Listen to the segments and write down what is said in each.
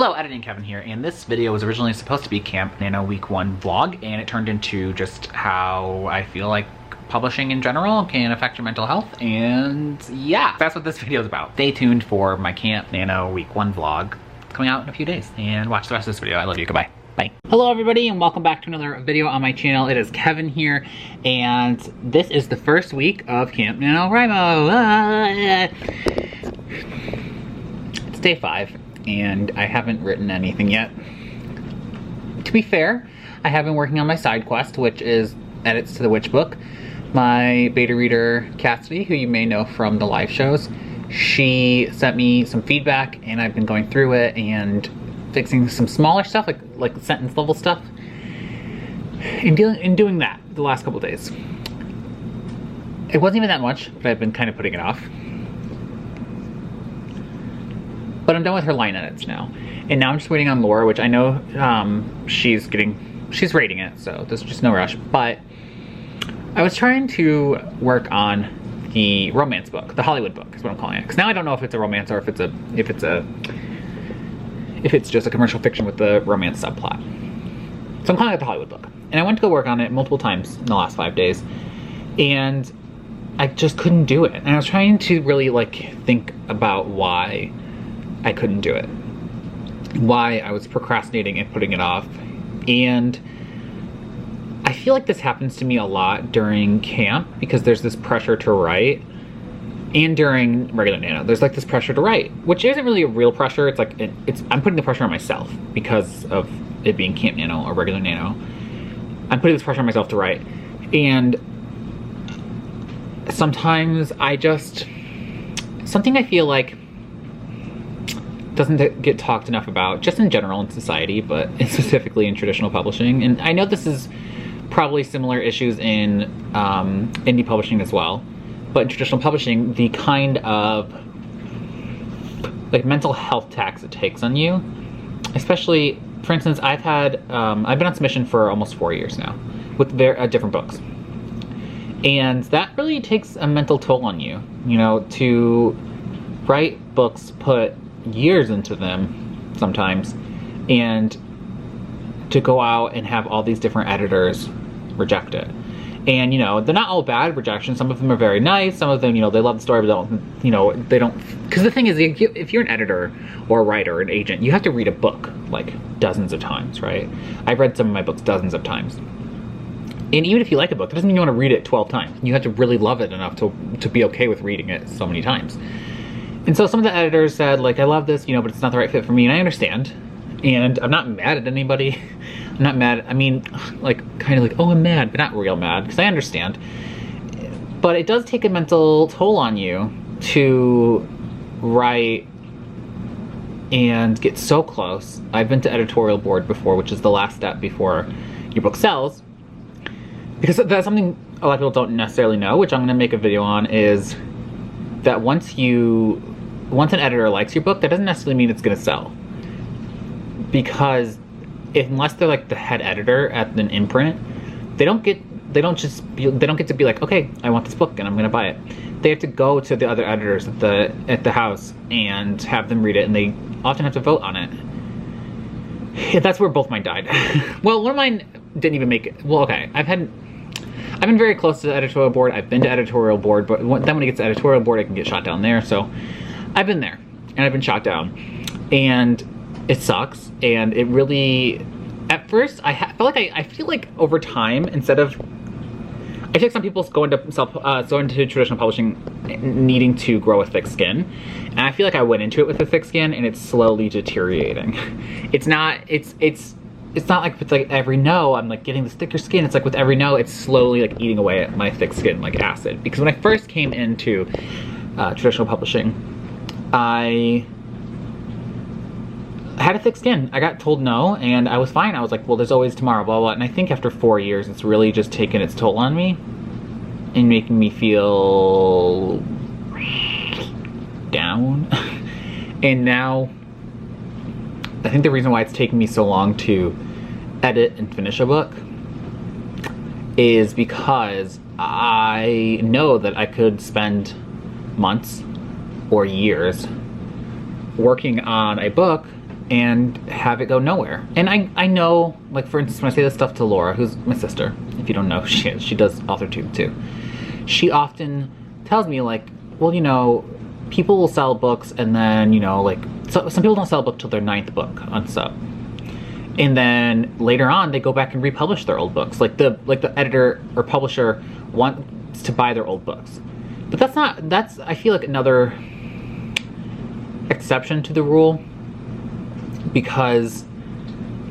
Hello, Editing Kevin here, and this video was originally supposed to be Camp Nano Week 1 vlog, and it turned into just how I feel like publishing in general can affect your mental health, and yeah, that's what this video is about. Stay tuned for my Camp Nano Week 1 vlog coming out in a few days, and watch the rest of this video. I love you, goodbye. Bye. Hello everybody, and welcome back to another video on my channel. It is Kevin here, and this is the first week of Camp NaNoWriMo. It's day 5. And I haven't written anything yet. To be fair, I have been working on my side quest, which is edits to the witch book. My beta reader, Cassidy, who you may know from the live shows, she sent me some feedback, and I've been going through it and fixing some smaller stuff, like sentence level stuff, and doing that the last couple days. It wasn't even that much, but I've been kind of putting it off. But I'm done with her line edits now. And now I'm just waiting on Laura, which I know she's rating it, so there's just no rush. But I was trying to work on the romance book, the Hollywood book is what I'm calling it. Because now I don't know if it's a romance or if it's just a commercial fiction with the romance subplot. So I'm calling it the Hollywood book. And I went to go work on it multiple times in the last 5 days. And I just couldn't do it. And I was trying to really think about why I couldn't do it. Why I was procrastinating and putting it off. And I feel like this happens to me a lot during camp because there's this pressure to write, and during regular Nano, there's this pressure to write, which isn't really a real pressure. It's I'm putting the pressure on myself because of it being Camp Nano or regular Nano. I'm putting this pressure on myself to write. And sometimes something I feel like doesn't get talked enough about, just in general in society, but specifically in traditional publishing. And I know this is probably similar issues in indie publishing as well, but in traditional publishing, the kind of mental health tax it takes on you, especially, for instance, I've been on submission for almost 4 years now with different books. And that really takes a mental toll on you, to write books, put years into them sometimes, and to go out and have all these different editors reject it. And they're not all bad rejections. Some of them are very nice, some of them they love the story, but they don't, because the thing is, if you're an editor or a writer or an agent, you have to read a book dozens of times, right? I've read some of my books dozens of times. And even if you like a book, that doesn't mean you want to read it 12 times. You have to really love it enough to be okay with reading it so many times. And so some of the editors said, I love this, but it's not the right fit for me, and I understand. And I'm not mad at anybody. I'm not mad. I mean, oh, I'm mad, but not real mad, because I understand. But it does take a mental toll on you to write and get so close. I've been to editorial board before, which is the last step before your book sells. Because that's something a lot of people don't necessarily know, which I'm going to make a video on, is that once an editor likes your book, that doesn't necessarily mean it's going to sell. Because unless they're the head editor at an imprint, they don't get to be okay, I want this book and I'm going to buy it. They have to go to the other editors at the house and have them read it, and they often have to vote on it. That's where both mine died. Well, one of mine didn't even make it. Well, okay, I've been very close to the editorial board. I've been to editorial board, but then when it gets to editorial board, I can get shot down there. So I've been there, and I've been shot down, and it sucks. And it really, at first, I feel like over time, instead of, I think some people go into traditional publishing needing to grow a thick skin, and I feel like I went into it with a thick skin, and it's slowly deteriorating. It's not like with every no, I'm getting this thicker skin. It's with every no, it's slowly eating away at my thick skin like acid. Because when I first came into traditional publishing, I had a thick skin. I got told no, and I was fine. I was well, there's always tomorrow, blah, blah. And I think after 4 years, it's really just taken its toll on me and making me feel down. And now, I think the reason why it's taken me so long to edit and finish a book is because I know that I could spend months or years working on a book and have it go nowhere. And I know, like for instance, when I say this stuff to Laura, who's my sister, if you don't know, she does AuthorTube too. She often tells me like, well, you know, people will sell books and then, you know, like some people don't sell a book till their 9th book on sub. And then later on they go back and republish their old books. Like the editor or publisher wants to buy their old books. But that's I feel like another exception to the rule, because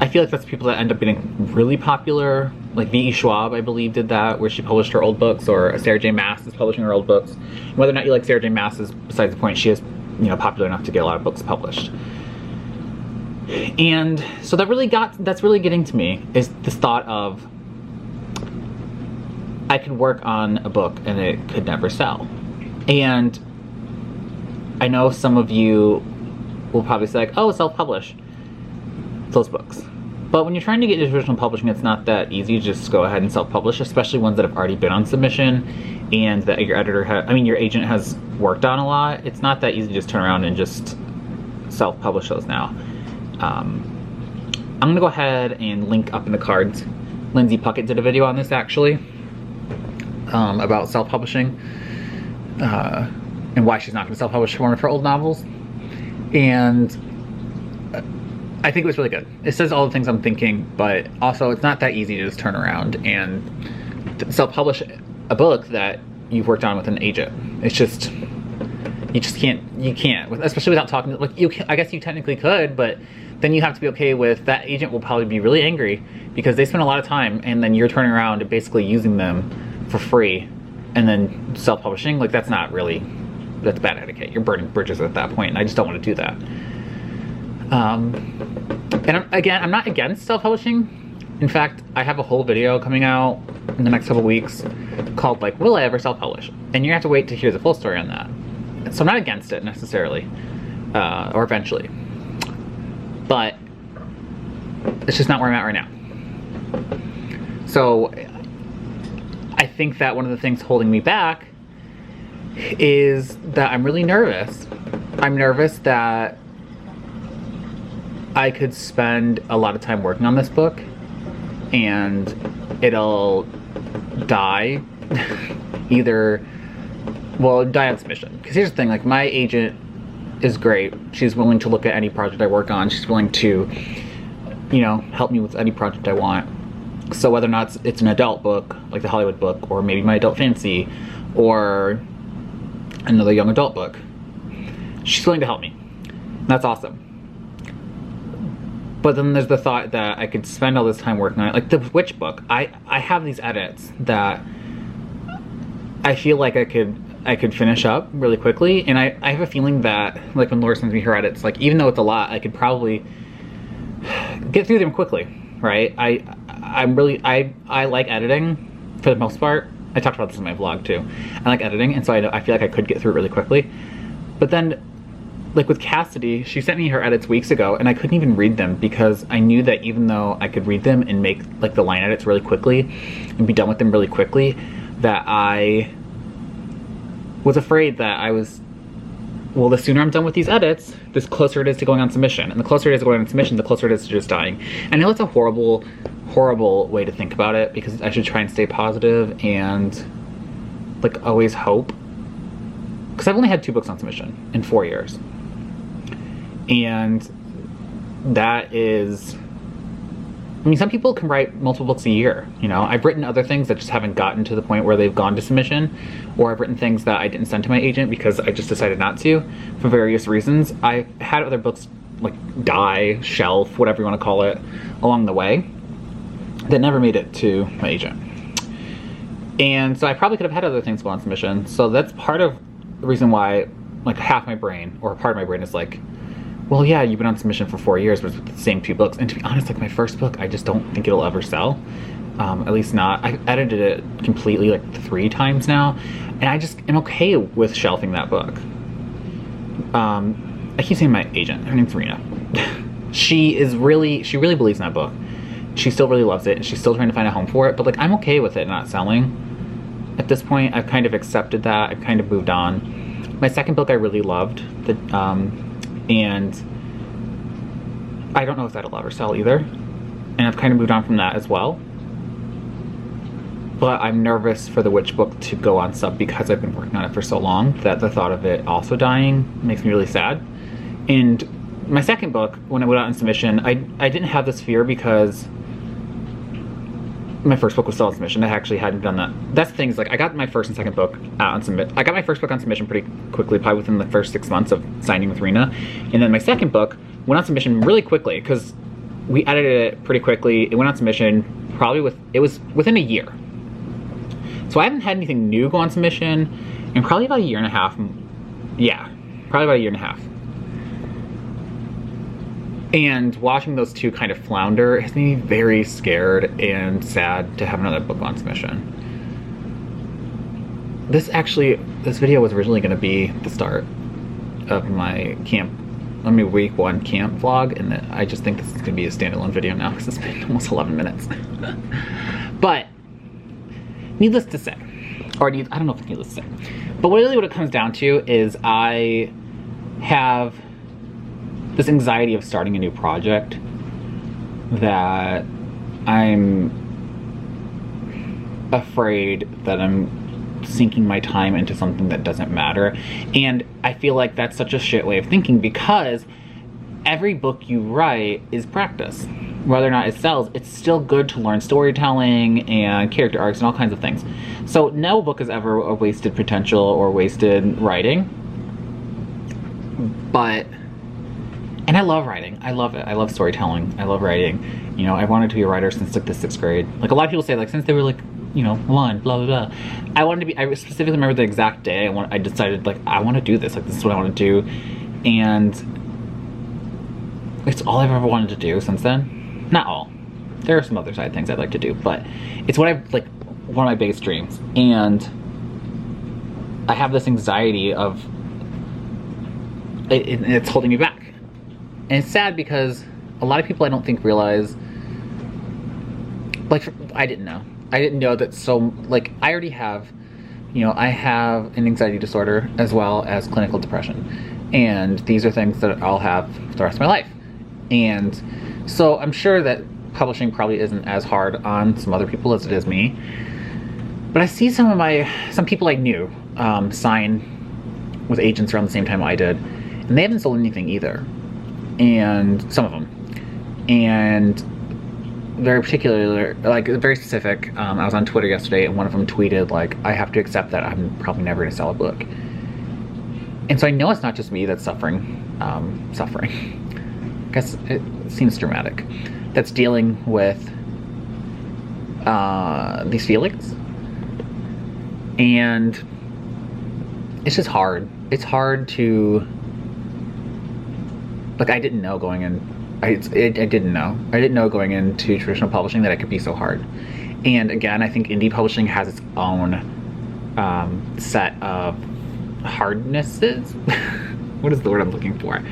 I feel like that's people that end up getting really popular. Like V.E. Schwab, I believe, did that, where she published her old books, or Sarah J. Maas is publishing her old books. Whether or not you like Sarah J. Maas is besides the point. She is, you know, popular enough to get a lot of books published. And so that's really getting to me, is this thought of I could work on a book and it could never sell. And I know some of you will probably say like, oh, self-publish those books. But when you're trying to get into traditional publishing, it's not that easy to just go ahead and self-publish, especially ones that have already been on submission and that your your agent has worked on a lot. It's not that easy to just turn around and just self-publish those now. I'm gonna go ahead and link up in the cards. Lindsay Puckett did a video on this actually, about self-publishing, and why she's not gonna self-publish one of her old novels. And I think it was really good. It says all the things I'm thinking, but also it's not that easy to just turn around and self-publish a book that you've worked on with an agent. It's just, you can't, especially without talking, like I guess you technically could, but then you have to be okay with that agent will probably be really angry because they spend a lot of time and then you're turning around and basically using them for free and then self-publishing. Like that's bad etiquette. You're burning bridges at that point, and I just don't want to do that. And I'm not against self-publishing. In fact, I have a whole video coming out in the next couple weeks called like, will I ever self-publish? And you're gonna have to wait to hear the full story on that. So I'm not against it necessarily, or eventually. But it's just not where I'm at right now. So I think that one of the things holding me back is that I'm really nervous. I'm nervous that I could spend a lot of time working on this book and it'll die die on submission. Because here's the thing, like my agent is great. She's willing to look at any project I work on. She's willing to, you know, help me with any project I want. So whether or not it's an adult book, like the Hollywood book, or maybe my adult fantasy, or another young adult book, she's willing to help me. That's awesome. But then there's the thought that I could spend all this time working on it. Like the Witch book, I have these edits that I feel like I could finish up really quickly, and I have a feeling that like when Laura sends me her edits, like even though it's a lot, I could probably get through them quickly, right? I like editing for the most part. I talked about this in my vlog too. I like editing, and so I feel like I could get through it really quickly. But then, like with Cassidy, she sent me her edits weeks ago, and I couldn't even read them because I knew that even though I could read them and make like the line edits really quickly and be done with them really quickly, that I was afraid that the sooner I'm done with these edits, the closer it is to going on submission. And the closer it is to going on submission, the closer it is to just dying. I know it's a horrible, horrible way to think about it, because I should try and stay positive and like always hope. Because I've only had 2 books on submission in 4 years. And that is, I mean, some people can write multiple books a year, you know? I've written other things that just haven't gotten to the point where they've gone to submission, or I've written things that I didn't send to my agent because I just decided not to for various reasons. I've had other books like die, shelf, whatever you want to call it, along the way that never made it to my agent. And so I probably could have had other things go on submission. So that's part of the reason why like half my brain, or part of my brain, is like, well, yeah, you've been on submission for 4 years, but it's with the same 2 books. And to be honest, like my first book, I just don't think it'll ever sell. At least not. I've edited it completely like 3 times now, and I just am okay with shelving that book. I keep saying my agent. Her name's Rena. She really believes in that book. She still really loves it, and she's still trying to find a home for it. But like, I'm okay with it not selling. At this point, I've kind of accepted that. I've kind of moved on. My second book I really loved, and I don't know if that'll ever sell either. And I've kind of moved on from that as well. But I'm nervous for the Witch book to go on sub because I've been working on it for so long that the thought of it also dying makes me really sad. And my second book, when I went out in submission, I didn't have this fear because my first book was still on submission. I actually hadn't done that. That's the thing, is like I got my first and second book out on submit. I got my first book on submission pretty quickly, probably within the first 6 months of signing with Rena. And then my second book went on submission really quickly because we edited it pretty quickly. It went on submission probably it was within a year. So I haven't had anything new go on submission in probably about a year and a half. Yeah, probably about a year and a half. And watching those two kind of flounder has made me very scared and sad to have another book on submission. This video was originally going to be the start of my week 1 camp vlog, and I just think this is going to be a standalone video now because it's been almost 11 minutes. But needless to say, I don't know if it's needless to say, but really what it comes down to is I have this anxiety of starting a new project that I'm afraid that I'm sinking my time into something that doesn't matter. And I feel like that's such a shit way of thinking because every book you write is practice. Whether or not it sells, it's still good to learn storytelling and character arcs and all kinds of things. So no book is ever a wasted potential or wasted writing. And I love writing. I love it. I love storytelling. I love writing. You know, I wanted to be a writer since like the 6th grade. Like a lot of people say, like since they were like, you know, 1, blah, blah, blah. I specifically remember the exact day I decided like, I want to do this. Like this is what I want to do. And it's all I've ever wanted to do since then. Not all. There are some other side things I'd like to do, but it's one of my biggest dreams. And I have this anxiety of it's holding me back. And it's sad because a lot of people I don't think realize, like, I didn't know that I already have, you know, I have an anxiety disorder as well as clinical depression. And these are things that I'll have for the rest of my life. And so I'm sure that publishing probably isn't as hard on some other people as it is me. But I see some people I knew sign with agents around the same time I did, and they haven't sold anything either. And some of them. And very particularly, like very specific, I was on Twitter yesterday and one of them tweeted like, I have to accept that I'm probably never gonna sell a book. And so I know it's not just me that's suffering. I guess it seems dramatic. That's dealing with these feelings. And it's just hard. It's hard to, like, I didn't know going in, I didn't know going into traditional publishing that it could be so hard. And again, I think indie publishing has its own set of hardnesses. What is the word I'm looking for?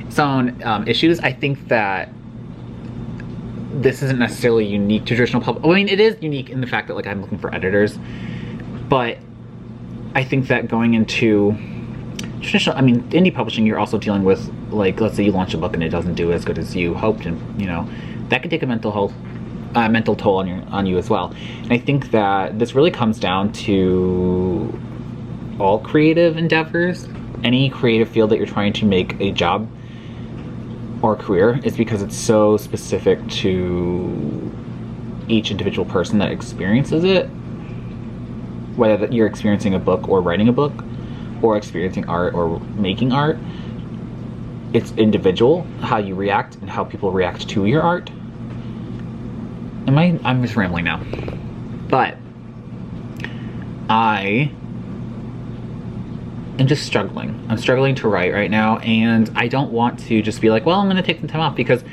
Its own issues. I think that this isn't necessarily unique to traditional publishing. I mean, it is unique in the fact that like I'm looking for editors, but I think that going into traditional, I mean, indie publishing, you're also dealing with, like, let's say you launch a book and it doesn't do as good as you hoped, and you know that can take a mental toll on you as well. And I think that this really comes down to all creative endeavors. Any creative field that you're trying to make a job or a career is because it's so specific to each individual person that experiences it. Whether you're experiencing a book or writing a book or experiencing art or making art, it's individual how you react and how people react to your art. I'm just rambling now. But I am just struggling. I'm struggling to write right now, and I don't want to just be like, well, I'm gonna take some time off, because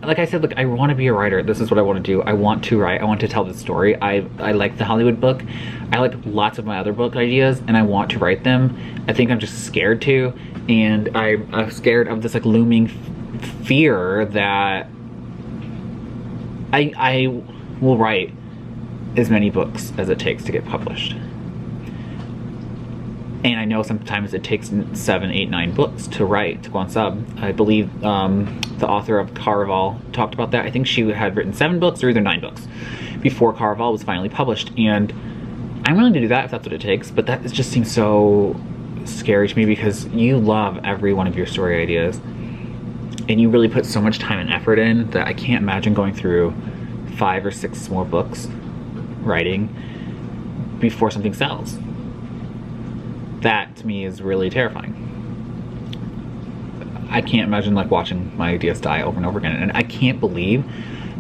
like I said, look, I want to be a writer. This is what I want to do. I want to write. I want to tell the story. I like the Hollywood book. I like lots of my other book ideas, and I want to write them. I think I'm just scared to, and I'm scared of this like looming fear that I will write as many books as it takes to get published. And I know sometimes it takes 7, 8, 9 books to write, to go on sub. I believe the author of Caraval talked about that. I think she had written 7 books or either 9 books before Caraval was finally published. And I'm willing to do that if that's what it takes, but that just seems so scary to me because you love every one of your story ideas. And you really put so much time and effort in that I can't imagine going through 5 or 6 more books writing before something sells. That to me is really terrifying. I can't imagine like watching my ideas die over and over again, and I can't believe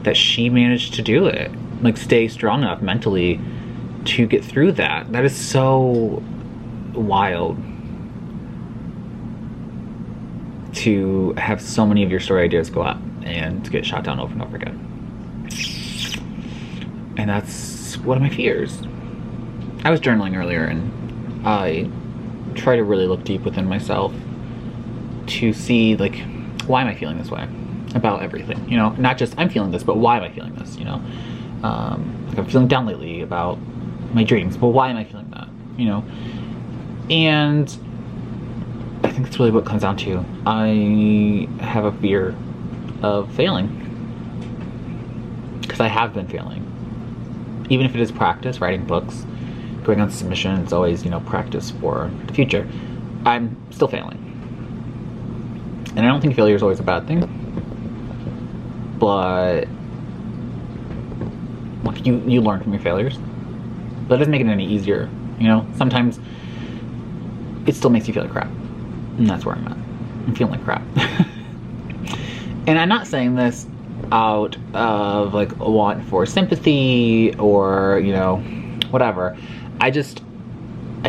that she managed to do it, like stay strong enough mentally to get through that. That is so wild, to have so many of your story ideas go up and to get shot down over and over again. And that's one of my fears. I was journaling earlier and I try to really look deep within myself to see, like, why am I feeling this way about everything, you know? Not just I'm feeling this, but why am I feeling this, you know? Like I'm feeling down lately about my dreams, but why am I feeling that, you know? And I think that's really what it comes down to. I have a fear of failing because I have been failing. Even if it is practice, writing books, going on submission, it's always, you know, practice for the future. I'm still failing. And I don't think failure is always a bad thing. But like you learn from your failures. But it doesn't make it any easier, you know? Sometimes it still makes you feel like crap. And that's where I'm at. I'm feeling like crap. And I'm not saying this out of like a want for sympathy or, you know, whatever. I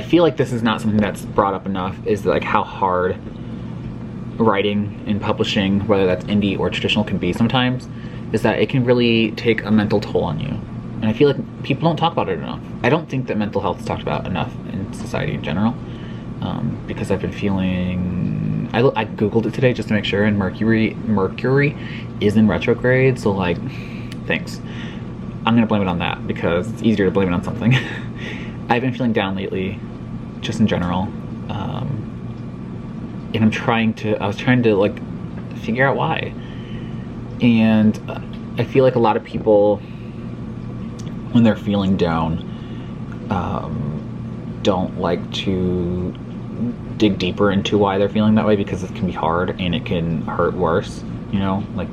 feel like this is not something that's brought up enough, is like how hard writing and publishing, whether that's indie or traditional, can be sometimes, is that it can really take a mental toll on you. And I feel like people don't talk about it enough. I don't think that mental health is talked about enough in society in general, because I've been feeling, I googled it today just to make sure, and Mercury is in retrograde, so like, thanks. I'm gonna blame it on that because it's easier to blame it on something. I've been feeling down lately, just in general, and I was trying to like figure out why. And I feel like a lot of people, when they're feeling down, don't like to dig deeper into why they're feeling that way because it can be hard and it can hurt worse, you know? Like,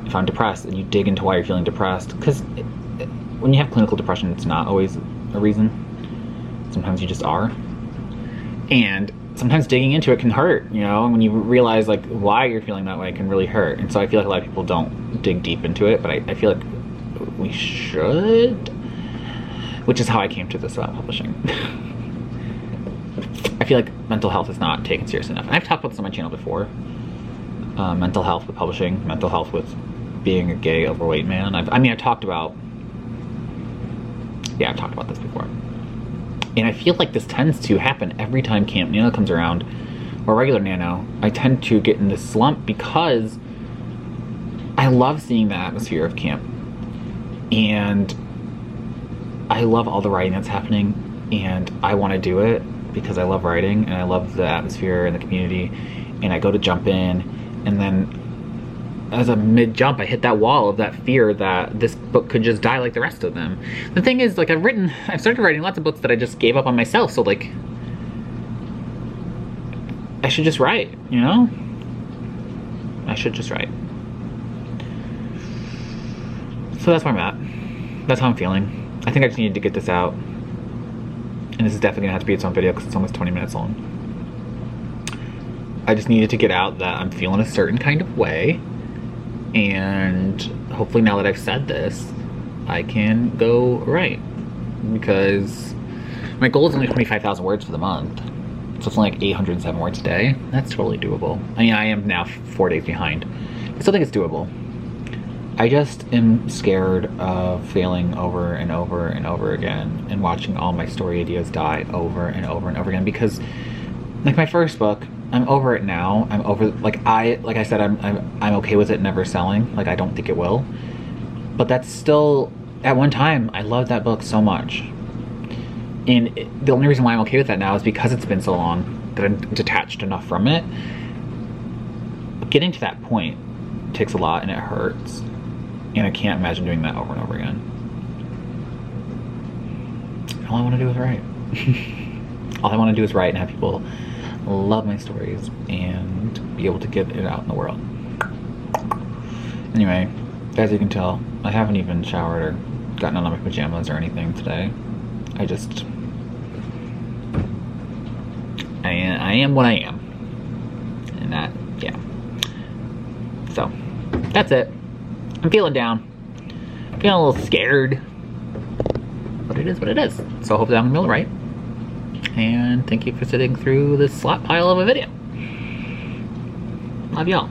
if I'm depressed and you dig into why you're feeling depressed, because when you have clinical depression, it's not always a reason. Sometimes you just are. And sometimes digging into it can hurt, you know? When you realize like why you're feeling that way, it can really hurt. And so I feel like a lot of people don't dig deep into it, but I feel like we should, which is how I came to this about publishing. I feel like mental health is not taken serious enough. And I've talked about this on my channel before. Mental health with publishing, mental health with being a gay overweight man. I've talked about this before. And I feel like this tends to happen every time Camp Nano comes around, or regular Nano. I tend to get in this slump because I love seeing the atmosphere of camp. And I love all the writing that's happening, and I want to do it because I love writing and I love the atmosphere and the community. And I go to jump in, and then as a mid-jump, I hit that wall of that fear that this book could just die like the rest of them. The thing is, like, I've started writing lots of books that I just gave up on myself, so, like, I should just write, you know? I should just write. So that's where I'm at. That's how I'm feeling. I think I just needed to get this out. And this is definitely gonna have to be its own video because it's almost 20 minutes long. I just needed to get out that I'm feeling a certain kind of way. And hopefully now that I've said this, I can go write. Because my goal is only 25,000 words for the month. So it's only like 807 words a day. That's totally doable. I mean, I am now 4 days behind. I still think it's doable. I just am scared of failing over and over and over again and watching all my story ideas die over and over and over again, because like my first book, I'm over it now. I'm over, like I said, I'm okay with it never selling. Like, I don't think it will. But that's still, at one time, I loved that book so much. And the only reason why I'm okay with that now is because it's been so long that I'm detached enough from it. But getting to that point takes a lot and it hurts. And I can't imagine doing that over and over again. All I want to do is write. All I want to do is write and have people love my stories and be able to get it out in the world. Anyway, as you can tell, I haven't even showered or gotten out of my pajamas or anything today. I am what I am. And that, yeah. So, that's it. I'm feeling down. I'm feeling a little scared. But it is what it is. So hopefully I'm gonna be able to write. And thank you for sitting through this slot pile of a video. Love y'all.